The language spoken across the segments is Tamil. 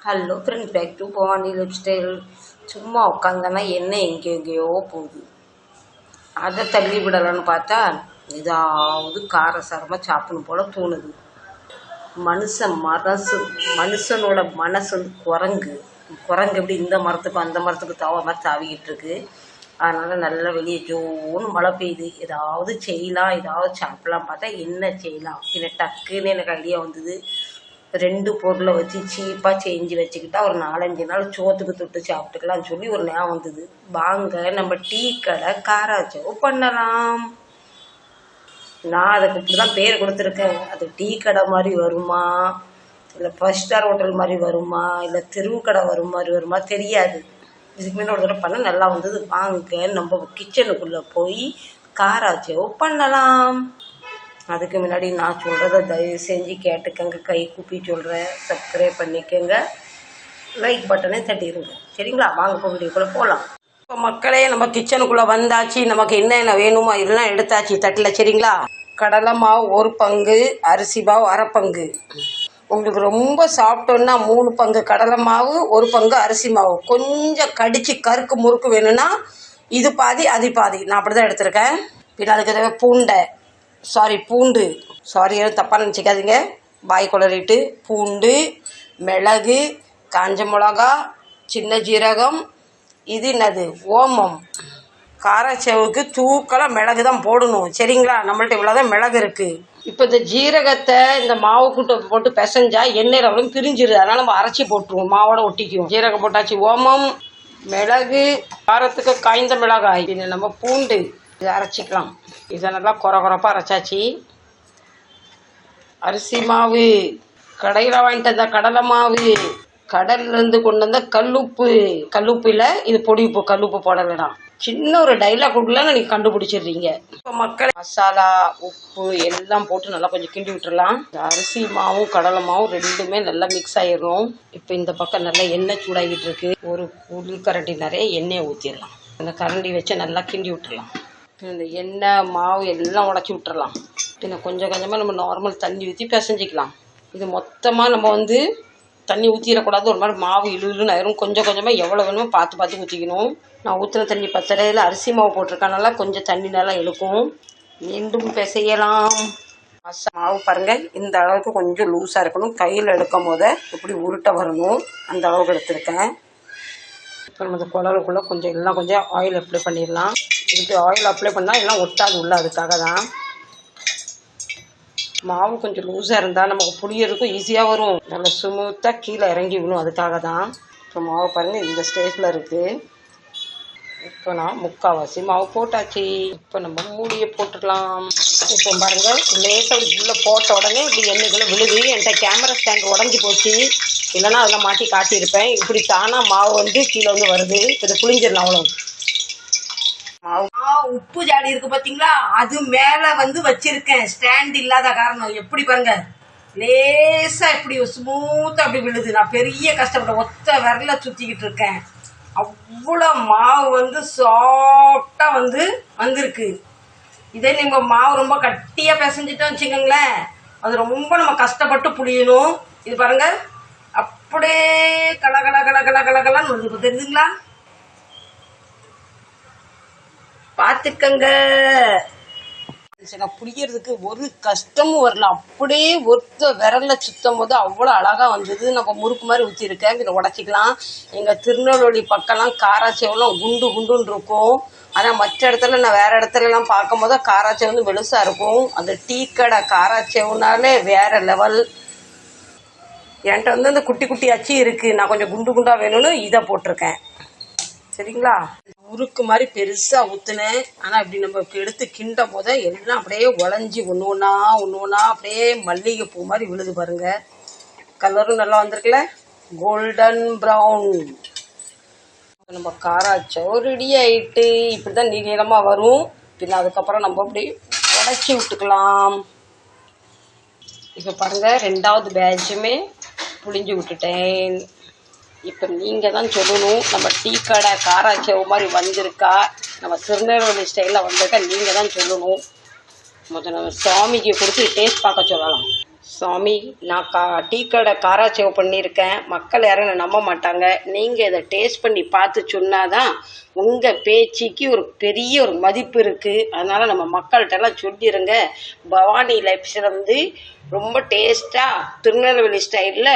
Hello friend, back to Bhavani lifestyle. சும்மா உட்காந்தனா என்ன எங்கெங்கேயோ போகுது. அதை தள்ளி விடலான்னு பார்த்தா ஏதாவது காரசாரமாக சாப்பிடணும் போல தோணுது. மனுஷனோட மனசு குரங்கு எப்படி இந்த மரத்துக்கு அந்த மரத்துக்கு தாவ மாதிரி தாவிக்கிட்டு இருக்கு. அதனால் நல்லா வெளியே ஜோன்னு மழை பெய்யுது. ஏதாவது செய்யலாம், ஏதாவது சாப்பிடலாம் பார்த்தா என்ன செய்யலாம் அப்படின்னு டக்குன்னு எனக்கு ஐடியா வந்தது. 2 பொருளை வச்சு சீப்பாக செஞ்சு வச்சுக்கிட்டா ஒரு 4-5 நாள் சோத்துக்கு தொட்டு சாப்பிட்டுக்கலாம்னு சொல்லி ஒரு ஞாபகம் வந்தது. வாங்க நம்ம டீ கடை காராச்சோ பண்ணலாம். நான் அதுக்கு இப்படி தான் பேர் கொடுத்துருக்கேன். அது டீ கடை மாதிரி வருமா, இல்லை 5 ஸ்டார் ஹோட்டல் மாதிரி வருமா, இல்லை தெருவு கடை வருமா தெரியாது. இதுக்கு முன்னாடி ஒரு தடவை பண்ண நல்லா வந்தது. வாங்க நம்ம கிச்சனுக்குள்ளே போய் காராச்சோ பண்ணலாம். அதுக்கு முன்னாடி நான் சொல்கிறத தயவு செஞ்சு கேட்டுக்கங்க. கை கூப்பி சொல்கிறேன், சப்ஸ்கிரைப் பண்ணிக்கோங்க, லைக் பட்டனே தட்டிடுங்க. சரிங்களா? வாங்க இப்போ வீடியோக்குள்ளே போகலாம். இப்போ மக்களே, நம்ம கிச்சனுக்குள்ளே வந்தாச்சு. நமக்கு என்னென்ன வேணுமோ எல்லாம் எடுத்தாச்சு தட்டில். சரிங்களா? கடலை மாவு 1 பங்கு, அரிசி மாவு 1/2 பங்கு. உங்களுக்கு ரொம்ப சாப்பிட்டோன்னா 3 பங்கு கடலை மாவு, 1 பங்கு அரிசி மாவு. கொஞ்சம் கடிச்சு கருக்கு முறுக்கு வேணும்னா இது பாதி அது பாதி. நான் அப்படி தான் எடுத்திருக்கேன். பின்ன அதுக்கு பூண்டு தப்பாக நினச்சிக்காதீங்க, பாய் குளறிட்டு. பூண்டு, மிளகு, காஞ்ச மிளகா, சின்ன ஜீரகம், இது என்னது ஓமம். காரச்சேவுக்கு தூக்கலாக மிளகு தான் போடணும். சரிங்களா? நம்மள்ட்ட இவ்வளோதான் மிளகு இருக்குது. இப்போ இந்த ஜீரகத்தை இந்த மாவு கூட்ட போட்டு பிசைஞ்சா எண்ணெயில் அவ்வளோ பிரிஞ்சிருது. அதனால் நம்ம அரைச்சி போட்டுருவோம், மாவோட ஒட்டிக்குவோம். ஜீரகம் போட்டாச்சு, ஓமம், மிளகு, காரத்துக்கு காய்ந்த மிளகாய், இது நம்ம பூண்டு, இதை அரைச்சிக்கலாம். இதை நல்லா குறப்பாக அரைச்சாச்சு. அரிசி மாவு, கடையில் வாங்கிட்டு வந்த கடலை மாவு, கடல்லேருந்து கொண்டு வந்த கல்லுப்பு இல்லை, இது பொடி உப்பு, கல்லுப்பு போடலாம். சின்ன ஒரு டைலாக் கொடுக்கலாம், நீங்கள் கண்டுபிடிச்சிடுறீங்க. இப்போ மக்கள் மசாலா, உப்பு எல்லாம் போட்டு நல்லா கொஞ்சம் கிண்டி விட்டுடலாம். அரிசி மாவும் கடலை மாவும் ரெண்டுமே நல்லா மிக்ஸ் ஆகிடும். இப்போ இந்த பக்கம் நல்லா எண்ணெய் சூடாகிட்டு இருக்கு. ஒரு உளுக்கரண்டி நிறைய எண்ணெயை ஊற்றிடலாம். அந்த கரண்டி வச்சு நல்லா கிண்டி விட்டுடலாம். இந்த எண்ணெய் மாவு எல்லாம் உடச்சி விட்டுறலாம். பின்ன கொஞ்சம் கொஞ்சமாக நம்ம நார்மல் தண்ணி ஊற்றி பிசைஞ்சிக்கலாம். இது மொத்தமாக நம்ம தண்ணி ஊற்றிடக்கூடாது. ஒரு மாதிரி மாவு இழுன்னு ஆயிரும். கொஞ்சம் கொஞ்சமாக எவ்வளோ வேணுமோ பார்த்து ஊற்றிக்கணும். நான் ஊற்றின தண்ணி பத்தடையில் அரிசி மாவு போட்டிருக்கனால கொஞ்சம் தண்ணி நல்லா இழுக்கும். மீண்டும் பிசையலாம். மாவு பாருங்கள், இந்த அளவுக்கு கொஞ்சம் லூஸாக இருக்கணும். கையில் எடுக்கும் போது இப்படி உருட்டை வரணும். அந்த அளவுக்கு எடுத்துருக்கேன். இப்போ நம்ம இந்த குழலுக்குள்ளே கொஞ்சம் ஆயில் அப்ளை பண்ணிடலாம். இப்படி ஆயில் அப்ளை பண்ணால் எல்லாம் ஒட்டாது உள்ள. அதுக்காக தான் மாவு கொஞ்சம் லூஸாக இருந்தால் நமக்கு புளியறதுக்கும் ஈஸியாக வரும். நல்லா ஸ்மூத்தாக கீழே இறங்கி விடும். அதுக்காக தான். இப்போ மாவு பாருங்கள் இந்த ஸ்டேஜில் இருக்குது. இப்போ நான் 3/4 மாவு போட்டாச்சு. இப்போ நம்ம மூடியை போட்டுக்கலாம். இப்போ பாருங்கள், லேசாக உள்ளே போட்ட உடனே இப்படி எண்ணெய்க்குள்ளே விழுது. என்கிட்ட கேமரா ஸ்டாண்ட் உடஞ்சி போச்சு, இல்லைன்னா அதெல்லாம் மாட்டி காட்டியிருப்பேன். இப்படி தானாக மாவு கீழே வருது. இதை புளிஞ்சிடலாம். அவ்வளோ உப்பு ஜாடி இருக்கு பாத்தீங்களா, அது மேல வச்சிருக்கேன். ஸ்டாண்ட் இல்லாத காரணம் எப்படி பாருங்க, லேசா இப்படி ஸ்மூத்தா அப்படி விழுது. நான் பெரிய கஷ்டப்பட்ட ஒத்த விரல சுத்திக்கிட்டு இருக்கேன். அவ்வளவு மாவு சாஃப்டா வந்திருக்கு. இதே நீங்க மாவு ரொம்ப கட்டியா பிசைஞ்சிட்டோம் வச்சுக்கோங்களேன், அது ரொம்ப நம்ம கஷ்டப்பட்டு புளியணும். இது பாருங்க, அப்படியே கலகலன்னு வந்து தெரியுதுங்களா? பார்த்துக்கங்க. புளியறதுக்கு ஒரு கஷ்டமும் வரல. அப்படியே ஒருத்த விரல்ல சுத்தம் போது அவ்வளோ அழகாக வந்தது. நம்ம முறுக்கு மாதிரி ஊற்றிருக்கேன். இதை உடச்சிக்கலாம். எங்கள் திருநெல்வேலி பக்கம்லாம் காராச்சேவெல்லாம் குண்டுன்னு இருக்கும். ஆனால் மற்ற இடத்துல நான் வேறு இடத்துலலாம் பார்க்கும் போது காராச்சேவ் வெளுசாக இருக்கும். அந்த டீ கடை காராச்சேவுனாலே வேறு லெவல். என்கிட்ட அந்த குட்டி அச்சு இருக்குது. நான் கொஞ்சம் குண்டாக வேணும்னு இதை போட்டிருக்கேன். சரிங்களா? முறுக்கு மாதிரி பெருசாக ஊற்றுனேன். ஆனால் இப்படி நம்ம எடுத்து கிண்டும் போத எல்லாம் அப்படியே உடஞ்சி ஒன்று ஒன்றா அப்படியே மல்லிகை பூ மாதிரி விழுது பாருங்க. கலரும் நல்லா வந்திருக்குல்ல, கோல்டன் ப்ரௌன். நம்ம காராச்சோ ரெடி ஆயிட்டு. இப்படி தான் நீளமாக வரும். பின்ன அதுக்கப்புறம் நம்ம அப்படி உடச்சி விட்டுக்கலாம். இப்போ பாருங்க, 2வது பேட்சுமே புளிஞ்சு விட்டுட்டேன். இப்போ நீங்கள் தான் சொல்லணும், நம்ம டீ கடை காராச்சேவு மாதிரி வந்திருக்கா, நம்ம திருநெல்வேலி ஸ்டைலில் வந்திருக்கா, நீங்கள் தான் சொல்லணும். முதல்ல நம்ம சாமிக்கு கொடுத்து டேஸ்ட் பார்க்க சொல்லலாம். சாமி, நான் டீ கடை காராச்சேவ் பண்ணியிருக்கேன். மக்கள் யாரும் என்னை நம்ப மாட்டாங்க. நீங்கள் இதை டேஸ்ட் பண்ணி பார்த்து சொன்னாதான் உங்கள் பேச்சுக்கு ஒரு பெரிய ஒரு மதிப்பு இருக்குது. அதனால் நம்ம மக்கள்கிட்டலாம் சொல்லிடுங்க. பவானி லைஃப்ஸில் வந்து ரொம்ப டேஸ்ட்டாக திருநெல்வேலி ஸ்டைலில்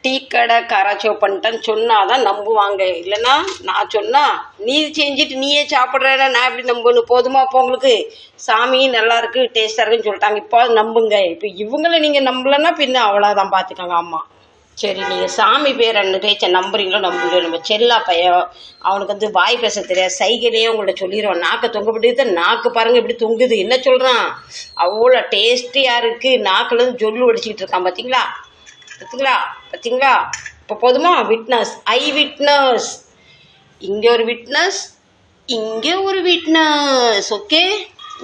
டீ கடை காராச்சேவ் பண்ணிட்டேன்னு சொன்னாதான் நம்புவாங்க. இல்லைன்னா நான் சொன்னால் நீ செஞ்சுட்டு நீயே சாப்பிட்றேன்னா நான் எப்படி நம்பணும்? போதுமா இப்போ உங்களுக்கு? சாமி நல்லா இருக்குது, டேஸ்ட்டாக இருக்குன்னு சொல்லிட்டாங்க, இப்போ நம்புங்க. இப்போ இவங்கள நீங்கள் நம்பலன்னா பின்ன அவ்வளோதான், பார்த்துக்கோங்க. ஆமாம், சரி, நீங்கள் சாமி பேர் ரெண்டு பேச்ச நம்புறீங்களோ நம்புறீங்களோ, நம்ம செல்லா பையன் அவனுக்கு வந்து வாய் பேச தெரியாது, சைக்கிளையே உங்கள்கிட்ட சொல்லிடுவான். நாக்கை தொங்கப்பட்டு நாக்கு பாருங்கள் இப்படி தொங்குது, என்ன சொல்கிறான்? அவ்வளோ டேஸ்டியாக இருக்குது. நாக்குலேருந்து ஜொல்லு அடிச்சுக்கிட்டு இருக்கான். பார்த்தீங்களா பார்த்தீங்களா பார்த்தீங்களா? இப்போ போதுமா? விட்னஸ், ஐ விட்னஸ். இங்கே ஒரு விட்னஸ், இங்கே ஒரு விட்னஸ். ஓகே,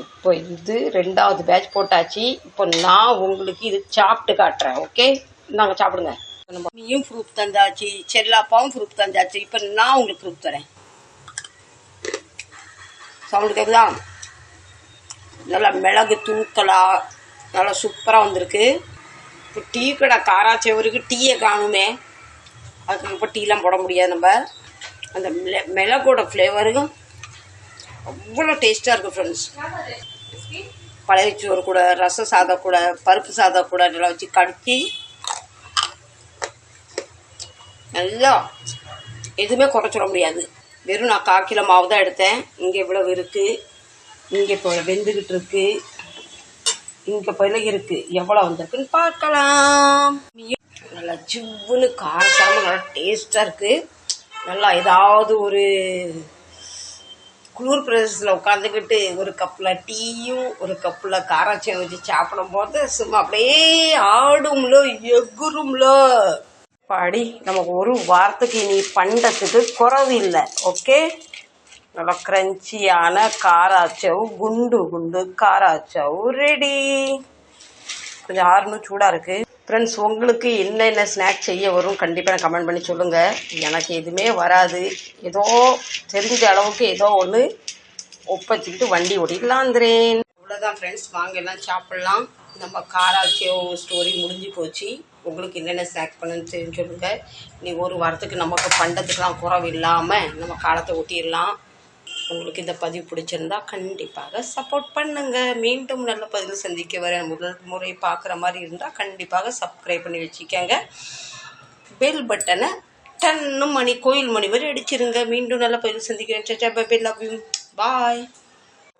இப்போ இது 2வது பேட்ச் போட்டாச்சு. இப்போ நான் உங்களுக்கு இது சாப்பிட்டு காட்டுறேன். ஓகே, நாங்கள் சாப்பிடுங்க. நீயும் ப்ரூஃப் தந்தாச்சு, செல்லாப்பாவும் ப்ரூஃப் தந்தாச்சு. இப்போ நான் உங்களுக்கு ப்ரூஃப் தரேன். சவுண்டு கேட்குதா? நல்லா மிளகு தூக்கலா நல்லா சூப்பராக வந்திருக்கு. இப்போ டீ கடை காராச்சேவருக்கு டீயை காணுமே, அதுக்கு இப்போ டீலாம் போட முடியாது. நம்ம அந்த மிளகோட ஃப்ளேவருக்கும் அவ்வளோ டேஸ்ட்டாக இருக்குது ஃப்ரெண்ட்ஸ். பழைய சோறு கூட, ரச சாதம் கூட, பருப்பு சாதம் கூட நல்லா வச்சு கடிச்சு நல்லா எதுவுமே குறைச்சிட முடியாது. வெறும் நான் 1/4 கிலோ மாவு தான் எடுத்தேன். இங்கே இவ்வளவு இருக்குது, இங்கே இப்போ வெந்துக்கிட்டு இருக்குது, இங்கே பிறகு இருக்குது. எவ்வளோ வந்திருக்குன்னு பார்க்கலாம். நல்லா ஜிவ்வுன்னு காரசாரமாக நல்லா டேஸ்ட்டாக இருக்குது. நல்லா ஏதாவது ஒரு குளிர் பிரதேசத்தில் உட்காந்துக்கிட்டு ஒரு கப்பில் டீயும் ஒரு கப்பில் காராச்சேவ் வச்சு சாப்பிடும் போது சும்மா அப்படியே ஆடும்ல, எகுரும்ல. பாடி நமக்கு ஒரு வாரத்துக்கு இனி பண்டத்துக்கு குறவு இல்லை. ஓகே, நல்லா கிரன்ச்சியான காராச்சேவ், குண்டு குண்டு காராச்சேவ் ரெடி. கொஞ்சம் ஆறுனும் சூடாக இருக்குது. ஃப்ரெண்ட்ஸ், உங்களுக்கு என்னென்ன ஸ்நாக்ஸ் செய்ய வரும் கண்டிப்பாக நான் கமெண்ட் பண்ணி சொல்லுங்கள். எனக்கு எதுவுமே வராது, ஏதோ தெரிஞ்ச அளவுக்கு ஏதோ ஒன்று ஒப்பச்சிக்கிட்டு வண்டி ஓட்டிக்கலாந்துறேன். அவ்வளோதான் ஃப்ரெண்ட்ஸ், வாங்க எல்லாம் சாப்பிட்லாம். நம்ம காராச்சேவ் ஸ்டோரி முடிஞ்சு போச்சு. உங்களுக்கு என்னென்ன ஸ்நாக்ஸ் பண்ணுன்னு சொல்லுங்கள். நீ ஒரு வாரத்துக்கு நமக்கு பண்டத்துக்கெலாம் குறவு இல்லாமல் நம்ம காலத்தை ஒட்டிடலாம். உங்களுக்கு இந்த பதிவு பிடிச்சிருந்தா கண்டிப்பாக சப்போர்ட் பண்ணுங்கள். மீண்டும் நல்ல பதிவில் சந்திக்க வர முதல் முறை பார்க்குற மாதிரி இருந்தால் கண்டிப்பாக சப்ஸ்கிரைப் பண்ணி வச்சுக்கோங்க. பெல் பட்டனை 10 மணி கோயில் மணி வரை அடிச்சிருங்க. மீண்டும் நல்ல பதிவில் சந்திக்கிறேன். Love you, bye.